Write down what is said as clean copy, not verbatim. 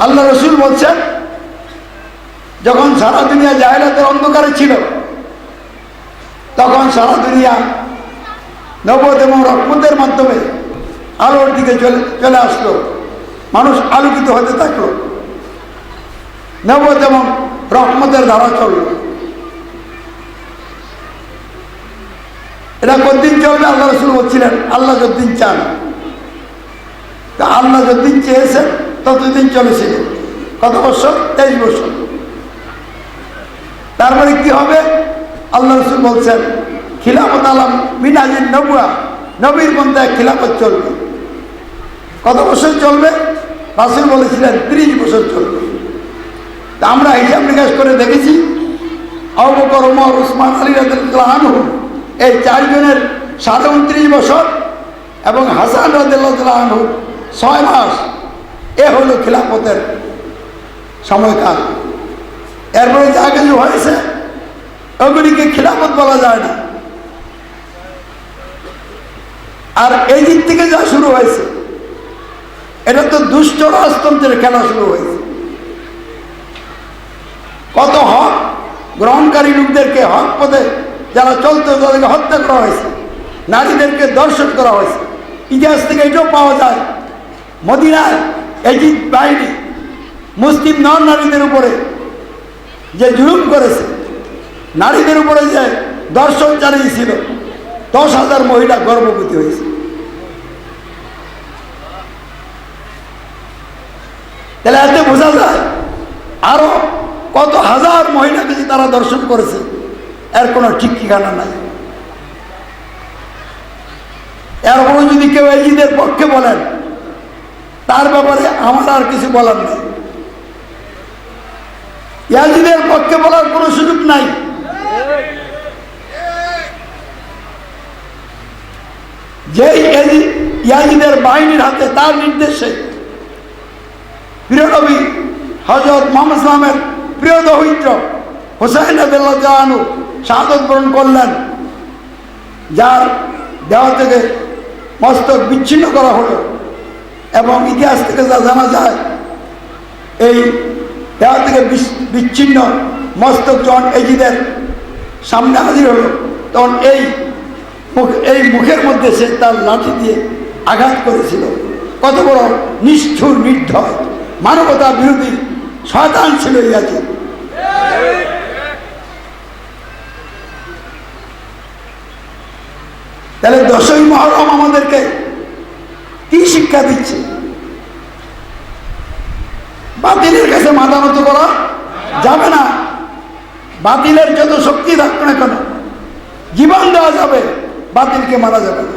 আল্লাহ রসুল বলছেন, যখন সারা দুনিয়া জাহেলাতের অন্ধকারে ছিল, তখন সারা দুনিয়া নবুয়ত এবং রহমতের মাধ্যমে আলোর দিকে চলে আসলো, মানুষ আলোকিত হতে থাকলো, নবুয়ত এবং রহমতের ধারা চলল। এটা কতদিন চলবে? আল্লাহ রসুল বলছিলেন, আল্লাহ যতদিন চান। তা আল্লাহ যতদিন চেয়েছেন ততদিন চলেছিল। কত বছর? 23 বছর। তারপরে কি হবে? আল্লাহ রসুল বলছেন, খিলাফত আলাম মিনাজিন নবুয়া, নবীর পন্থায় খিলাফত চলবে। কত বছর চলবে? রাসূল বলেছিলেন 30 বছর চলবে। তা আমরা হিসাব নিকাশ করে দেখেছি, আবু বকর, ওমর, উসমান, আলী রাদিয়াল্লাহু আনহু, এই 4 জনের 29 বছর এবং হাসান রাদিয়াল্লাহু আনহু 6 মাস। এ হলো খিলাফতের সময়কাল। এরপরে যা কিছু হয়েছে ওগুলিকে খিলাফত বলা যায় না। আর এই দিক থেকে যা শুরু হয়েছে, এটা তো দুষ্ট রাজতন্ত্রের খেলা শুরু হয়েছে। কত হক গ্রহণকারী লোকদেরকে, হক পথে যারা চলতো তাদেরকে হত্যা করা হয়েছে, নারীদেরকে ধর্ষণ করা হয়েছে। ইতিহাস থেকে এটাও পাওয়া যায়, মদিনায় এজিদ বাহিনী মুসলিম নন নারীদের উপরে যে জুলুম করেছে, নারীদের উপরে যে দর্শন চালিয়েছিল, 10,000 মহিলা গর্ভবতী হয়েছে। তাহলে এতে বোঝা যায় আরো কত হাজার মহিলাকে যে তারা দর্শন করেছে, এর কোনো ঠিক ঠিকানা নাই। এরপরে যদি কেউ এজিদের পক্ষে বলেন, তার ব্যাপারে আমার আর কিছু বলার নেই। ইয়াজিদের পক্ষে বলার কোনো সুযোগ নাই। যে ইয়াজিদের বাহিনীর হাতে, তার নির্দেশে প্রিয় নবী হযরত মুহাম্মদ সাল্লাল্লাহু আলাইহি ওয়াসাল্লামের প্রিয় দৌহিত্র হুসাইন রাদিয়াল্লাহু আনহু শাহাদাত বরণ করলেন, যার দেহ থেকে মস্তক বিচ্ছিন্ন করা হলো। এবং ইতিহাস থেকে যা জানা যায়, এই দেহ থেকে বিচ্ছিন্ন মস্তক যখন এজিদের সামনে হাজির হলো, তখন এই মুখের মধ্যে সে তার লাঠি দিয়ে আঘাত করেছিল। কত বড় নিষ্ঠুর, নির্দয়, মানবতা বিরোধী শয়তান ছিল ইয়াজিদ। তাহলে 10ই মুহররম আমাদেরকে কি শিক্ষা দিচ্ছে? বাতিলের কাছে মাথা নত করা যাবে না। বাতিলের যত শক্তি থাকবে না কেন, জীবন দেওয়া যাবে, বাতিলকে মারা যাবে না।